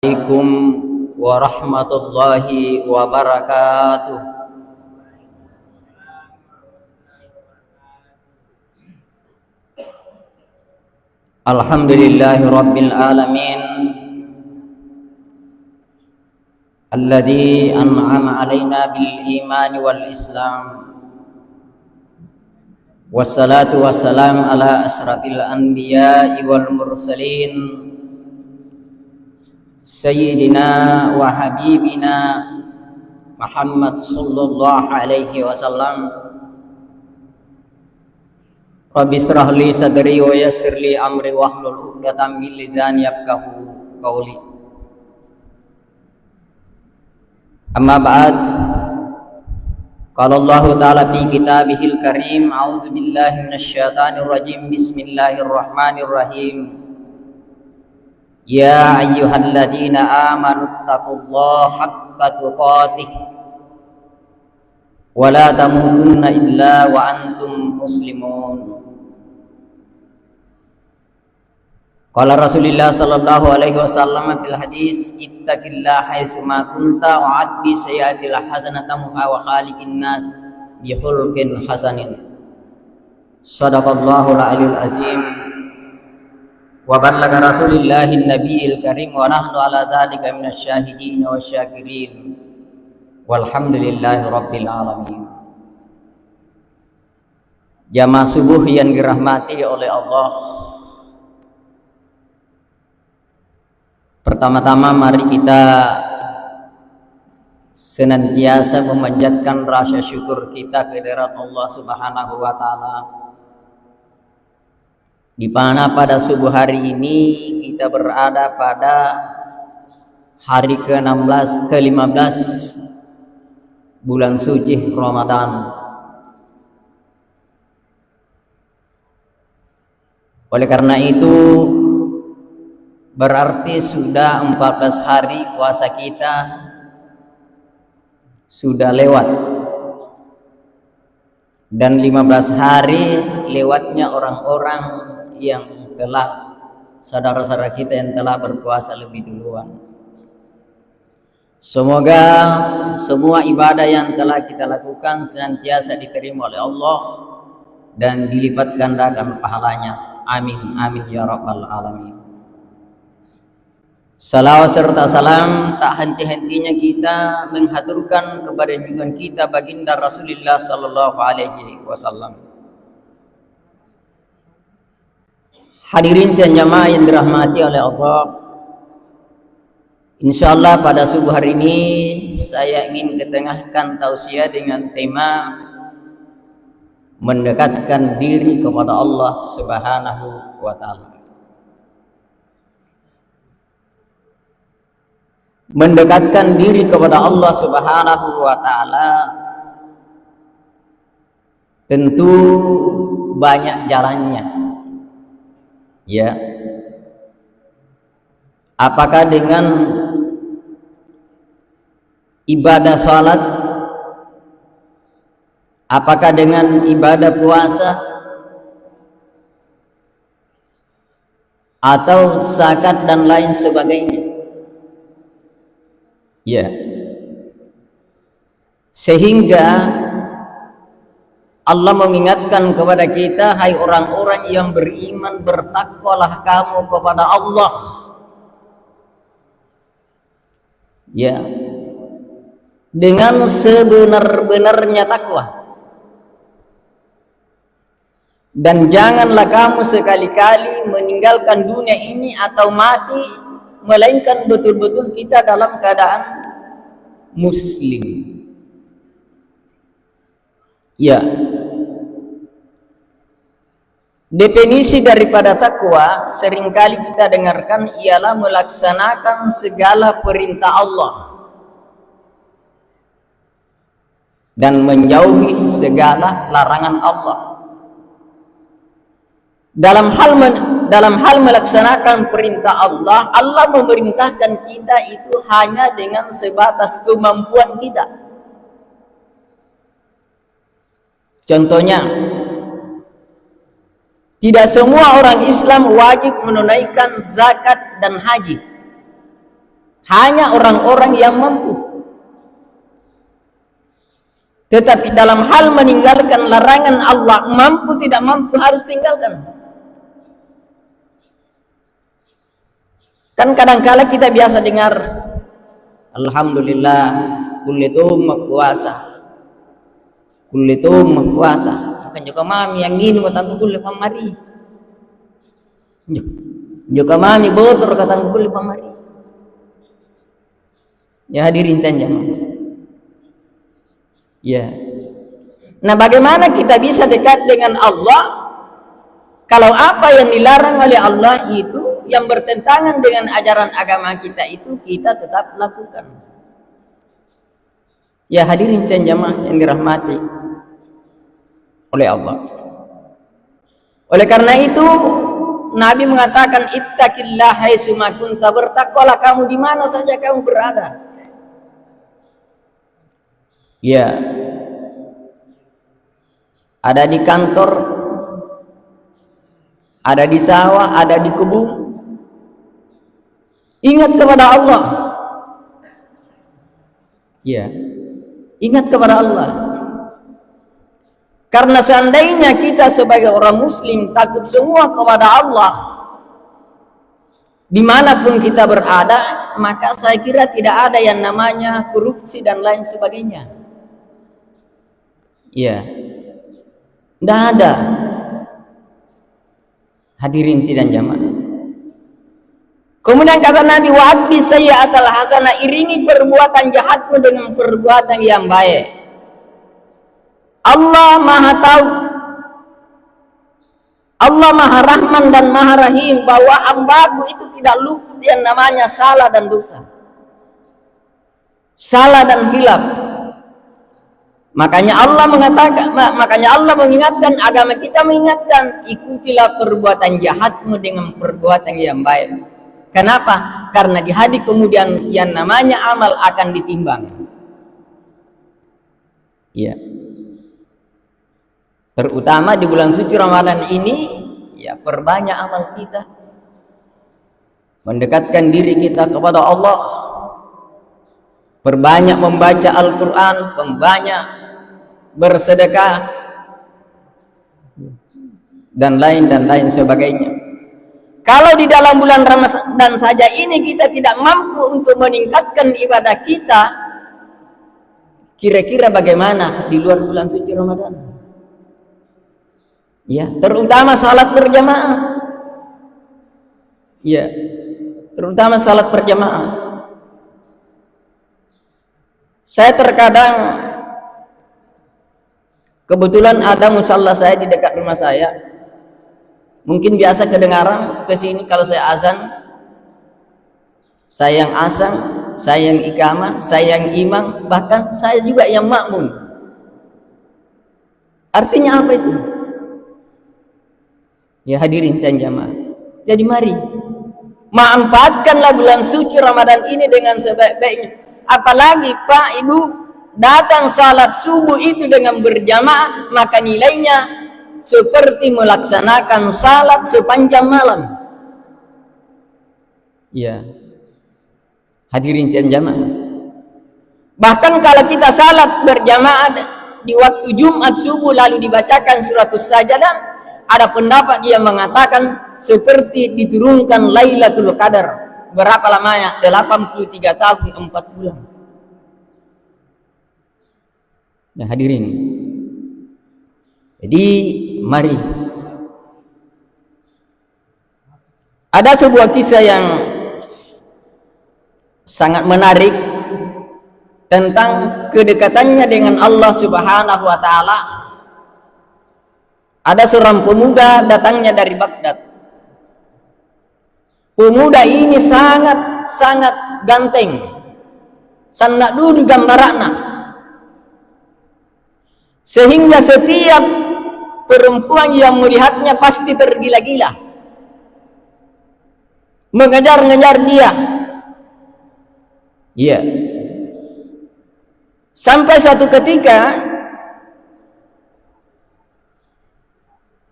Assalamualaikum warahmatullahi wabarakatuh. Alhamdulillahi rabbil alamin alladzi an'ama alaina bil iman wal islam. Wassalatu wassalam ala asyrafil anbiya'i wal mursalin Sayyidina wa habibina Muhammad sallallahu alaihi wasallam. Rabbi israh li sadri wa yassir li amri wahlul 'uqdatam min lisani yafqahu qawli. Amma ba'd. Qala Allah ta'ala fi kitabihil karim, a'udzu billahi minasyaitonir rajim. Bismillahirrahmanirrahim. Ya ayyuhalladzina amanu taqullaha haqqa tuqatih wa la tamutunna illa wa antum muslimun. Qala Rasulullah sallallahu alaihi wasallam fil hadis, ittaqillaha haitsu ma kunta wa adbi sayyi'atil hasanata wa khaliqin nas bi khulqin hasanin. Shadaqallahul aliyul azim. Wa ballaga Rasulillahin nabiyil karim wa nahnu ala dzalika minasyahidin wasyakirin walhamdulillahi rabbil alamin. Jamaah subuh yang dirahmati oleh Allah, pertama-tama mari kita senantiasa memanjatkan rasa syukur kita kehadirat Allah Subhanahu wa taala, di mana pada subuh hari ini kita berada pada hari ke-15 bulan suci Ramadan. Oleh karena itu berarti sudah 14 hari puasa kita sudah lewat, dan 15 hari lewatnya orang-orang yang telah, saudara-saudara kita yang telah berpuasa lebih duluan. Semoga semua ibadah yang telah kita lakukan senantiasa diterima oleh Allah dan dilipat gandakan pahalanya. Amin amin ya rabbal alamin. Salawat serta salam tak henti-hentinya kita menghaturkan kepada junjungan kita baginda Rasulullah sallallahu alaihi wasallam. Hadirin sekalian jamaah yang dirahmati oleh Allah, insyaallah pada subuh hari ini saya ingin ketengahkan tausiah dengan tema mendekatkan diri kepada Allah Subhanahu wa taala. Mendekatkan diri kepada Allah Subhanahu wa taala tentu banyak jalannya. Ya, apakah dengan ibadah salat, apakah dengan ibadah puasa, atau zakat dan lain sebagainya. Ya, sehingga Allah mengingatkan kepada kita, hai orang-orang yang beriman, bertakwalah kamu kepada Allah. Ya, dengan sebenar-benarnya takwa. Dan janganlah kamu sekali-kali meninggalkan dunia ini atau mati, melainkan betul-betul kita dalam keadaan muslim. Ya, definisi daripada takwa seringkali kita dengarkan ialah melaksanakan segala perintah Allah dan menjauhi segala larangan Allah. Dalam hal melaksanakan perintah Allah, Allah memerintahkan kita itu hanya dengan sebatas kemampuan kita. Contohnya, tidak semua orang Islam wajib menunaikan zakat dan haji. hanya orang-orang yang mampu. Tetapi dalam hal meninggalkan larangan Allah, mampu tidak mampu harus tinggalkan. Kan kadang-kala kita biasa dengar, alhamdulillah kulitum puasa, kulitum puasa. Kan juga mami yang ini kata kulit pamari, juga mami botor kata kulit pamari. Ya hadirin jamaah. Ya. Nah, bagaimana kita bisa dekat dengan Allah kalau apa yang dilarang oleh Allah itu yang bertentangan dengan ajaran agama kita itu kita tetap lakukan. Ya hadirin jamaah yang dirahmati oleh Allah. Oleh karena itu Nabi mengatakan ittaqillah haitsu ma kunta, bertakwalah kamu di mana saja kamu berada. Ya, ada di kantor, ada di sawah, ada di kebun. Ingat kepada Allah. Ya, ingat kepada Allah. Karena seandainya kita sebagai orang muslim takut semua kepada Allah, dimanapun kita berada, maka saya kira tidak ada yang namanya korupsi dan lain sebagainya. Ya, tidak ada. Hadirin sidang jamaah. Kemudian kata Nabi, wa'adbi sayyi'atal hasanah, iringi perbuatan jahatmu dengan perbuatan yang baik. Allah Maha tahu, Allah Maha Rahman dan Maha Rahim, bahwa hambaku itu tidak luput yang namanya salah dan dosa, salah dan hilaf. Makanya Allah mengatakan, makanya Allah mengingatkan, agama kita mengingatkan, ikutilah perbuatan jahatmu dengan perbuatan yang baik. Kenapa? Karena di hari kemudian yang namanya amal akan ditimbang. Ya. Terutama di bulan suci Ramadan ini, ya perbanyak amal kita, mendekatkan diri kita kepada Allah, perbanyak membaca Al-Quran, perbanyak bersedekah, dan lain sebagainya. Kalau di dalam bulan Ramadan saja ini kita tidak mampu untuk meningkatkan ibadah kita, kira-kira bagaimana di luar bulan suci Ramadan? Ya, terutama salat berjamaah. Ya, terutama salat berjamaah. Saya terkadang, kebetulan ada musalla saya di dekat rumah saya. Mungkin biasa kedengaran ke sini kalau saya azan, saya yang azan, saya yang iqamah, saya yang imam, bahkan saya juga yang makmum. Artinya apa itu? Ya hadirin jamaah. Jadi mari manfaatkanlah bulan suci Ramadan ini dengan sebaik-baiknya. Apalagi Pak Ibu datang salat subuh itu dengan berjamaah, maka nilainya seperti melaksanakan salat sepanjang malam. Ya, hadirin jamaah. Bahkan kalau kita salat berjamaah di waktu Jumat subuh lalu dibacakan suratus sajadah, ada pendapat yang mengatakan seperti diturunkan Lailatul Qadar. Berapa lamanya? 83 tahun 4 bulan. Ya hadirin. Jadi mari. Ada sebuah kisah yang sangat menarik tentang kedekatannya dengan Allah Subhanahu wa taala. Ada seorang pemuda datangnya dari Baghdad. Pemuda ini sangat ganteng. Sangat duduk gambarakna. Sehingga setiap perempuan yang melihatnya pasti tergila-gila, mengejar-ngejar dia. Iya. Sampai suatu ketika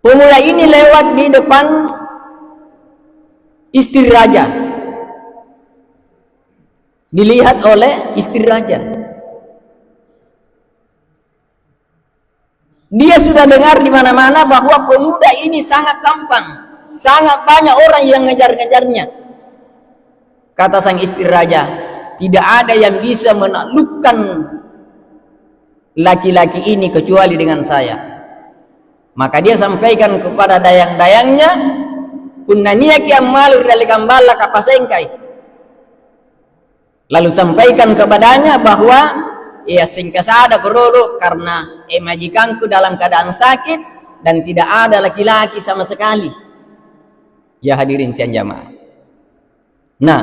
pemuda ini lewat di depan istri raja. dilihat oleh istri raja. Dia sudah dengar di mana-mana bahwa pemuda ini sangat tampan, sangat banyak orang yang ngejar-ngejarnya. Kata sang istri raja, tidak ada yang bisa menaklukkan laki-laki ini kecuali dengan saya. Maka dia sampaikan kepada dayang-dayangnya, punania kiam malu dari kambala kapasengkai. Lalu sampaikan kepadanya bahwa ia singkasada kororo karena majikanku dalam keadaan sakit dan tidak ada laki-laki sama sekali. Ya hadirin sekalian jamaah. Nah,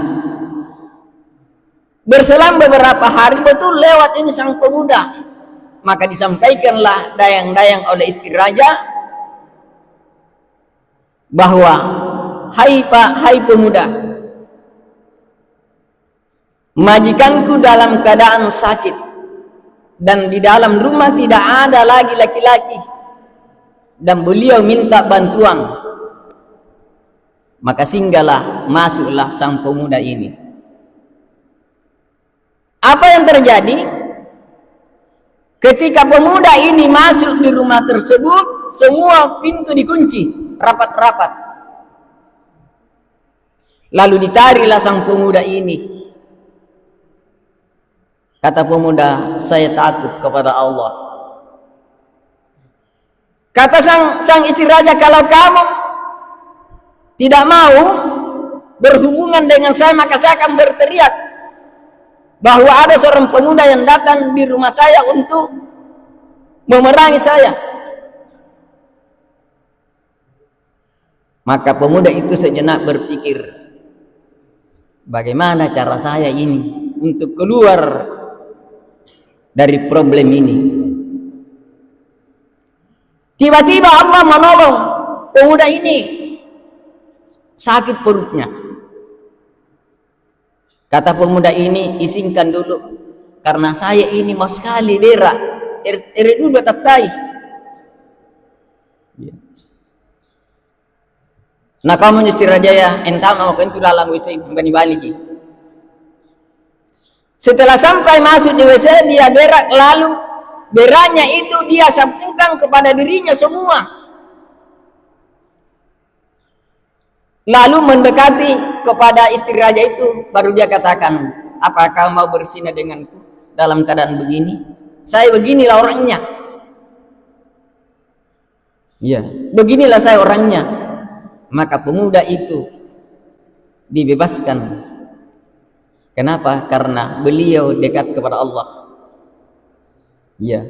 berselang beberapa hari betul lewat ini sang pemuda, maka disampaikanlah dayang-dayang oleh istri raja bahwa hai pemuda, majikanku dalam keadaan sakit dan di dalam rumah tidak ada lagi laki-laki dan beliau minta bantuan. Maka singgahlah, masuklah sang pemuda ini. Apa yang terjadi? Ketika pemuda ini masuk di rumah tersebut, semua pintu dikunci rapat-rapat. Lalu ditarilah sang pemuda ini. Kata pemuda, saya takut kepada Allah. Kata sang istri raja, kalau kamu tidak mau berhubungan dengan saya, maka saya akan berteriak bahwa ada seorang pemuda yang datang di rumah saya untuk memerangi saya. Maka pemuda itu sejenak berpikir, bagaimana cara saya ini untuk keluar dari problem ini. Tiba-tiba Allah menolong pemuda ini, sakit perutnya. Kata pemuda ini, izinkan dulu, karena saya ini mau sekali berak. Dulu tatai. Nah kamu istri raja ya, entah mau kentu dalam WC bani-bani. Setelah sampai masuk di WC, dia berak, lalu beraknya itu dia sapukan kepada dirinya semua. Lalu mendekati kepada istri raja itu, baru dia katakan, apakah mau berzina denganku dalam keadaan begini? Saya beginilah orangnya. Ya, beginilah saya orangnya. Maka pemuda itu dibebaskan. Kenapa? Karena beliau dekat kepada Allah. Ya.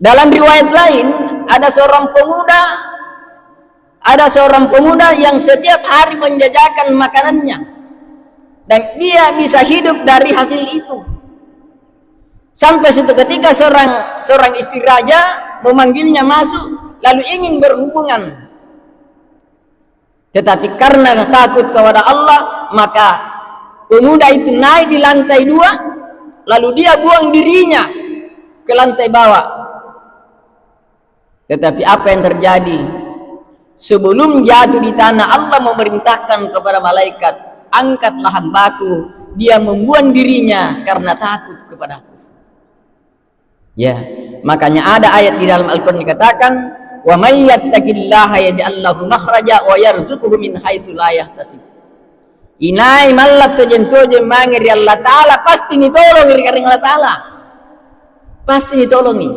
Dalam riwayat lain, ada seorang pemuda yang setiap hari menjajakan makanannya dan dia bisa hidup dari hasil itu. Sampai suatu ketika seorang istri raja memanggilnya masuk lalu ingin berhubungan, tetapi karena takut kepada Allah, maka pemuda itu naik di lantai 2 lalu dia buang dirinya ke lantai bawah. Tetapi apa yang terjadi? Sebelum jatuh di tanah, Allah memerintahkan kepada malaikat, angkatlah hambaku, dia membuang dirinya karena takut kepadaku. Ya, makanya ada ayat di dalam Al-Quran dikatakan, wa may yattaqillaha yaj'al lahu makhraja wa yarzuquhu min haitsu la yahtasib. Inai mallat tojen mangir Allah Ta'ala, pasti ditolong dari Allah Ta'ala. Pasti ditolongi.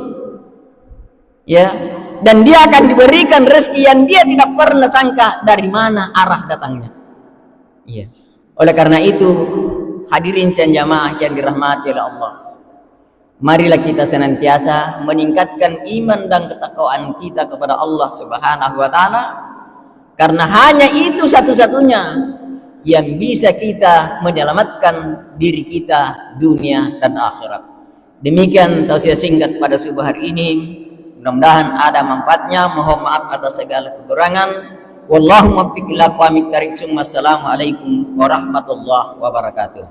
Ya. Dan dia akan diberikan rezeki yang dia tidak pernah sangka dari mana arah datangnya. Iya. Oleh karena itu, hadirin sekalian jamaah yang dirahmati oleh Allah, marilah kita senantiasa meningkatkan iman dan ketakwaan kita kepada Allah Subhanahu wa taala, karena hanya itu satu-satunya yang bisa kita menyelamatkan diri kita dunia dan akhirat. Demikian tausiah singkat pada subuh hari ini. Mudah-mudahan ada manfaatnya. Mohon maaf atas segala kekurangan. Wallahu muwaffiq ila aqwamit thariq. Assalamualaikum warahmatullahi wabarakatuh.